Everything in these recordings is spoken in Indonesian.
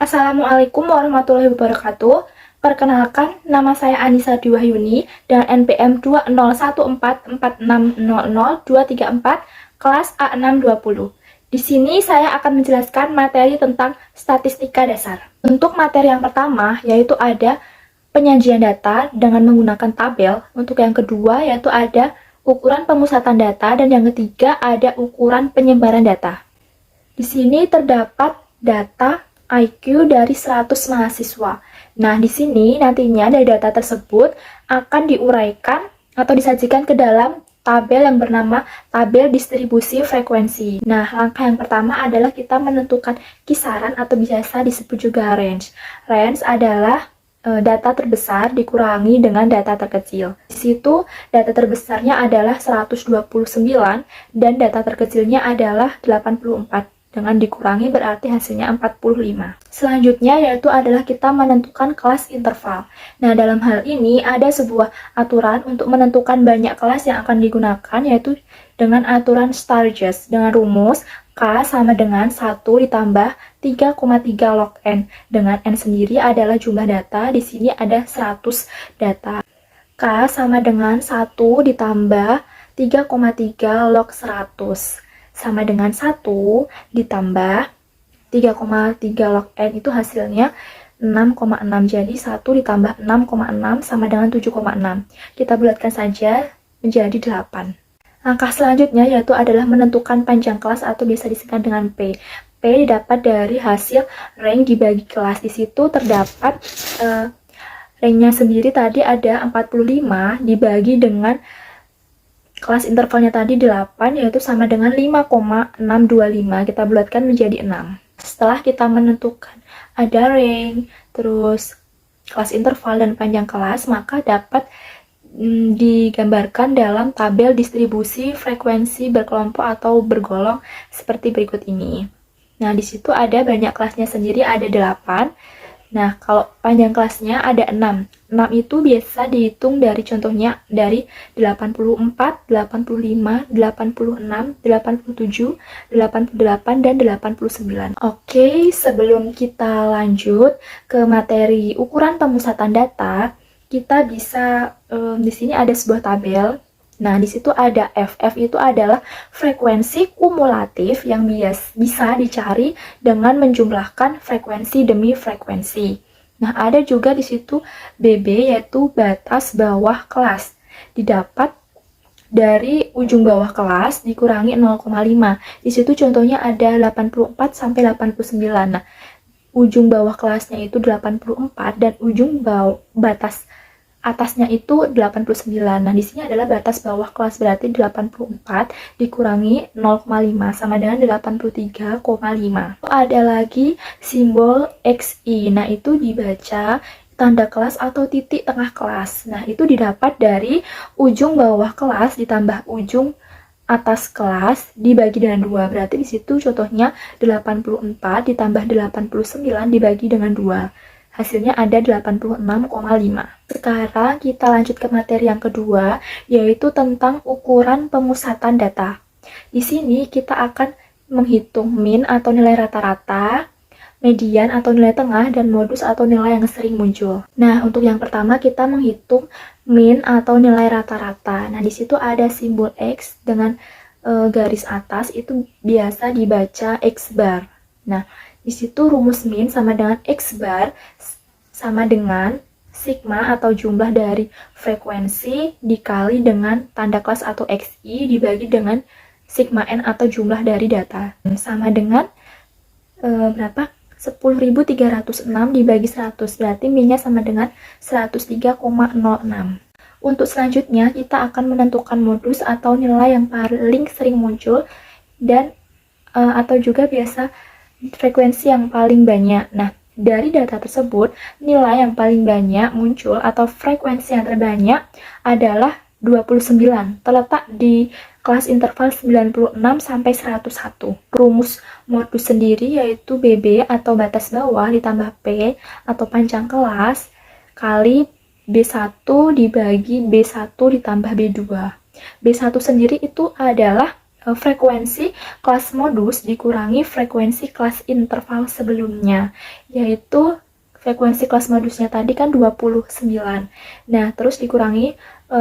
Assalamualaikum warahmatullahi wabarakatuh. Perkenalkan, nama saya Anissa Diwahyuni dan NPM 2014464600234 kelas A620. Di sini saya akan menjelaskan materi tentang statistika dasar. Untuk materi yang pertama yaitu ada penyajian data dengan menggunakan tabel. Untuk yang kedua yaitu ada ukuran pemusatan data dan yang ketiga ada ukuran penyebaran data. Di sini terdapat data IQ dari 100 mahasiswa. Nah, di sini nantinya dari data tersebut akan diuraikan atau disajikan ke dalam tabel yang bernama tabel distribusi frekuensi. Nah, langkah yang pertama adalah kita menentukan kisaran atau biasa disebut juga range. Range adalah data terbesar dikurangi dengan data terkecil. Di situ data terbesarnya adalah 129 dan data terkecilnya adalah 84. Dengan dikurangi berarti hasilnya 45. Selanjutnya yaitu adalah kita menentukan kelas interval. Nah, dalam hal ini ada sebuah aturan untuk menentukan banyak kelas yang akan digunakan yaitu dengan aturan Sturges dengan rumus K sama dengan 1 ditambah 3,3 log N. Dengan N sendiri adalah jumlah data, di sini ada 100 data. K sama dengan 1 ditambah 3,3 log 100. Sama dengan 1 ditambah 3,3 log N itu hasilnya 6,6. Jadi 1 ditambah 6,6 sama dengan 7,6. Kita bulatkan saja menjadi 8. Langkah selanjutnya yaitu adalah menentukan panjang kelas atau biasa disingkat dengan P. P didapat dari hasil rank dibagi kelas. Di situ terdapat ranknya sendiri tadi ada 45 dibagi dengan kelas intervalnya tadi 8 yaitu sama dengan 5,625. Kita bulatkan menjadi 6. Setelah kita menentukan ada rank, terus kelas interval dan panjang kelas, maka dapat digambarkan dalam tabel distribusi frekuensi berkelompok atau bergolong seperti berikut ini. Nah, di situ ada banyak kelasnya sendiri, ada 8. Nah, kalau panjang kelasnya ada 6. 6 itu biasa dihitung dari contohnya dari 84, 85, 86, 87, 88, dan 89. Oke, sebelum kita lanjut ke materi ukuran pemusatan data, kita bisa di sini ada sebuah tabel. Nah, di situ ada F. F itu adalah frekuensi kumulatif yang bisa dicari dengan menjumlahkan frekuensi demi frekuensi. Nah, ada juga di situ BB yaitu batas bawah kelas. Didapat dari ujung bawah kelas dikurangi 0,5. Di situ contohnya ada 84 sampai 89. Nah, ujung bawah kelasnya itu 84 dan ujung batas atasnya itu 89. Nah, di sini adalah batas bawah kelas berarti 84 dikurangi 0,5 sama dengan 83,5. Ada lagi simbol XI. Nah, itu dibaca tanda kelas atau titik tengah kelas. Nah, itu didapat dari ujung bawah kelas ditambah ujung atas kelas dibagi dengan 2. Berarti di situ contohnya 84 ditambah 89 dibagi dengan 2. Hasilnya ada 86,5. Sekarang kita lanjut ke materi yang kedua, yaitu tentang ukuran pemusatan data. Di sini kita akan menghitung min atau nilai rata-rata, median atau nilai tengah, dan modus atau nilai yang sering muncul. Nah, untuk yang pertama kita menghitung min atau nilai rata-rata. Nah, di situ ada simbol X dengan garis atas, itu biasa dibaca X bar. Nah, di situ rumus min sama dengan X bar sama dengan sigma atau jumlah dari frekuensi dikali dengan tanda kelas atau XI dibagi dengan sigma N atau jumlah dari data. Sama dengan berapa? 10.306 dibagi 100. Berarti minnya sama dengan 103,06. Untuk selanjutnya kita akan menentukan modus atau nilai yang paling sering muncul dan atau juga biasa frekuensi yang paling banyak. Nah, dari data tersebut, nilai yang paling banyak muncul atau frekuensi yang terbanyak adalah 29, terletak di kelas interval 96 sampai 101. Rumus modus sendiri yaitu BB atau batas bawah ditambah P atau panjang kelas kali B1 dibagi B1 ditambah B2. B1 sendiri itu adalah frekuensi kelas modus dikurangi frekuensi kelas interval sebelumnya, yaitu frekuensi kelas modusnya tadi kan 29. Nah, terus dikurangi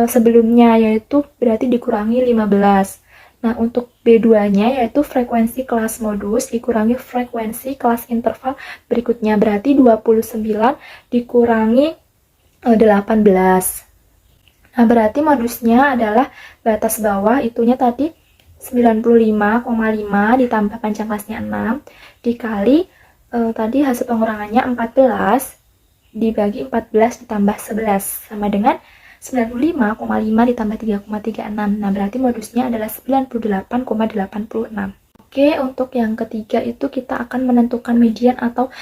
sebelumnya, yaitu berarti dikurangi 15. Nah, untuk B2-nya yaitu frekuensi kelas modus dikurangi frekuensi kelas interval berikutnya, berarti 29 dikurangi 18. Nah, berarti modusnya adalah batas bawah itunya tadi 95,5 ditambah panjang kelasnya 6 dikali tadi hasil pengurangannya 14 dibagi 14 ditambah 11 sama dengan 95,5 ditambah 3,36. Nah, berarti modusnya adalah 98,86. Oke, untuk yang ketiga itu kita akan menentukan median atau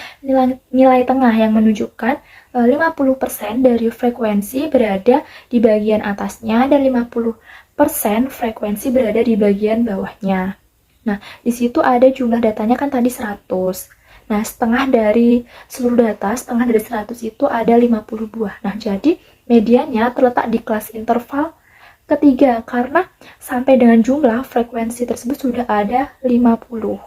nilai tengah yang menunjukkan 50% dari frekuensi berada di bagian atasnya dan 50% frekuensi berada di bagian bawahnya. Nah, di situ ada jumlah datanya kan tadi 100. Nah, setengah dari seluruh data, setengah dari 100 itu ada 50 buah. Nah, jadi mediannya terletak di kelas interval ketiga, karena sampai dengan jumlah frekuensi tersebut sudah ada 50.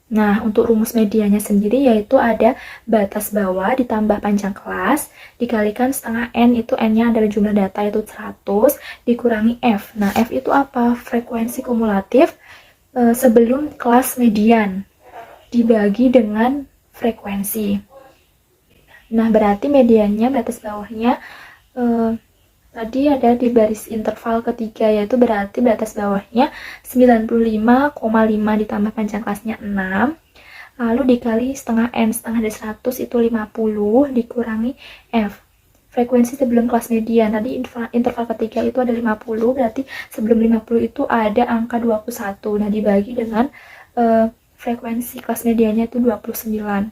Nah, untuk rumus mediannya sendiri yaitu ada batas bawah ditambah panjang kelas, dikalikan setengah N, itu N-nya adalah jumlah data yaitu 100, dikurangi F. Nah, F itu apa? Frekuensi kumulatif sebelum kelas median dibagi dengan frekuensi. Nah, berarti mediannya, batas bawahnya tadi ada di baris interval ketiga, yaitu berarti batas bawahnya 95,5 ditambah panjang kelasnya 6, lalu dikali setengah N, setengah dari 100 itu 50, dikurangi F. Frekuensi sebelum kelas median, tadi interval ketiga itu ada 50, berarti sebelum 50 itu ada angka 21. Nah, dibagi dengan frekuensi kelas mediannya itu 29.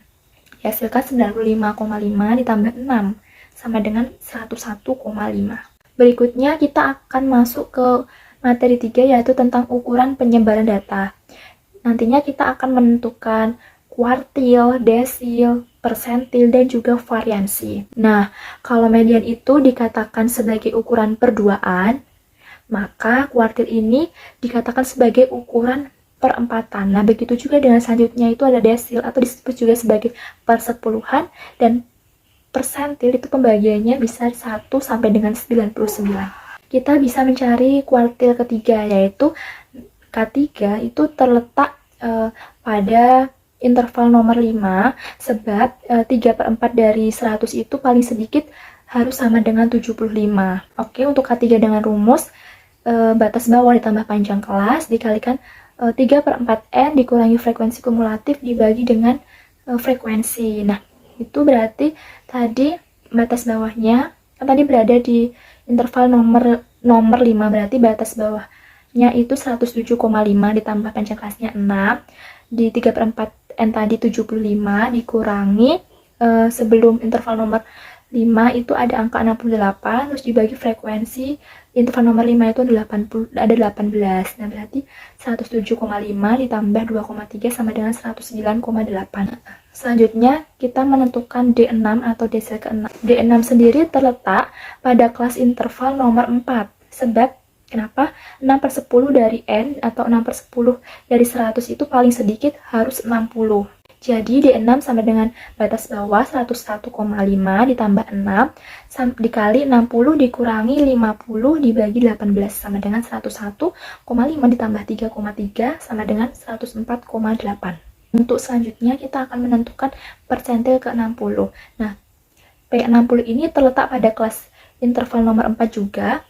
Dihasilkan 95,5 ditambah 6 sama dengan 101,5. Berikutnya kita akan masuk ke materi 3 yaitu tentang ukuran penyebaran data. Nantinya kita akan menentukan kuartil, desil, persentil, dan juga variansi. Nah, kalau median itu dikatakan sebagai ukuran perduaan, maka kuartil ini dikatakan sebagai ukuran perempatan. Nah, begitu juga dengan selanjutnya itu ada desil atau disebut juga sebagai persepuluhan, dan persentil itu pembagiannya bisa 1 sampai dengan 99. Kita bisa mencari kuartil ketiga yaitu K3 itu terletak pada interval nomor 5, sebab 3/4 dari 100 itu paling sedikit harus sama dengan 75. Oke, untuk K3 dengan rumus batas bawah ditambah panjang kelas dikalikan 3/4 N dikurangi frekuensi kumulatif dibagi dengan frekuensi. Nah, itu berarti tadi batas bawahnya kan tadi berada di interval nomor 5, berarti batas bawahnya itu 107,5 ditambah panjang kelasnya 6 di 3/4 N tadi 75 dikurangi sebelum interval nomor 5 itu ada angka 68, terus dibagi frekuensi interval nomor 5 itu ada 18. Nah, berarti 107,5 ditambah 2,3 sama dengan 109,8. Selanjutnya kita menentukan D6 atau desil ke-6. D6 sendiri terletak pada kelas interval nomor 4. Sebab kenapa? 6/10 dari N atau 6/10 dari 100 itu paling sedikit harus 60. Jadi D6 sama dengan batas bawah 101,5 ditambah 6 dikali 60 dikurangi 50 dibagi 18 sama dengan 101,5 ditambah 3,3 sama dengan 104,8. Untuk selanjutnya kita akan menentukan persentil ke-60. Nah, P60 ini terletak pada kelas interval nomor 4 juga,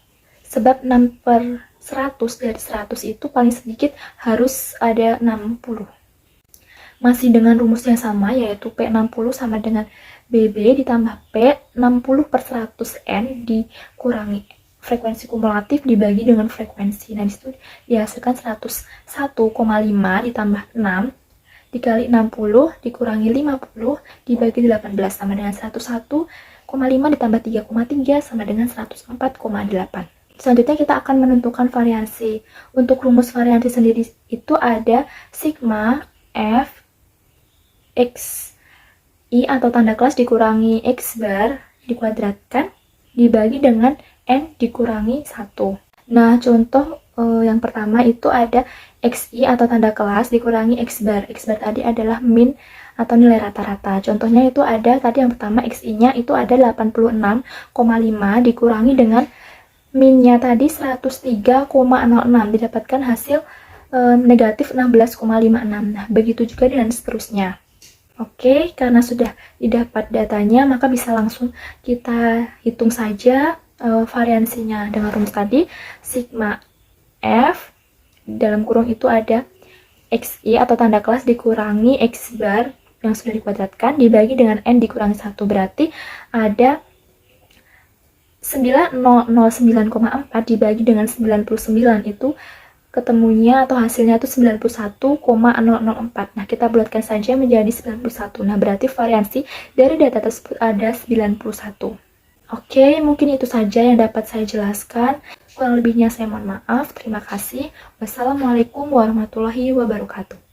sebab 6/100 dari 100 itu paling sedikit harus ada 60. Masih dengan rumus yang sama, yaitu P60 sama dengan BB ditambah P60/100 N dikurangi frekuensi kumulatif dibagi dengan frekuensi. Nah, disitu dihasilkan 101,5 ditambah 6 dikali 60 dikurangi 50 dibagi 18 sama dengan 101,5 ditambah 3,3 sama dengan 104,8. Selanjutnya kita akan menentukan variansi. Untuk rumus variansi sendiri itu ada sigma F X I atau tanda kelas dikurangi X bar dikuadratkan dibagi dengan N dikurangi 1. Nah, contoh Yang pertama itu ada XI atau tanda kelas dikurangi X bar. X bar tadi adalah min atau nilai rata-rata. Contohnya itu ada tadi yang pertama XI-nya itu ada 86,5 dikurangi dengan min-nya tadi 103,06, didapatkan hasil negatif 16,56. Nah, begitu juga dengan seterusnya. Oke, karena sudah didapat datanya, maka bisa langsung kita hitung saja variansinya dengan rumus tadi. Sigma F dalam kurung itu ada XI atau tanda kelas dikurangi X bar yang sudah dikuadratkan dibagi dengan N dikurangi 1, berarti ada 9009,4 dibagi dengan 99 itu ketemunya atau hasilnya itu 91,004. Nah, kita bulatkan saja menjadi 91. Nah, berarti variansi dari data tersebut ada 91. Oke, mungkin itu saja yang dapat saya jelaskan. Kurang lebihnya saya mohon maaf. Terima kasih. Wassalamualaikum warahmatullahi wabarakatuh.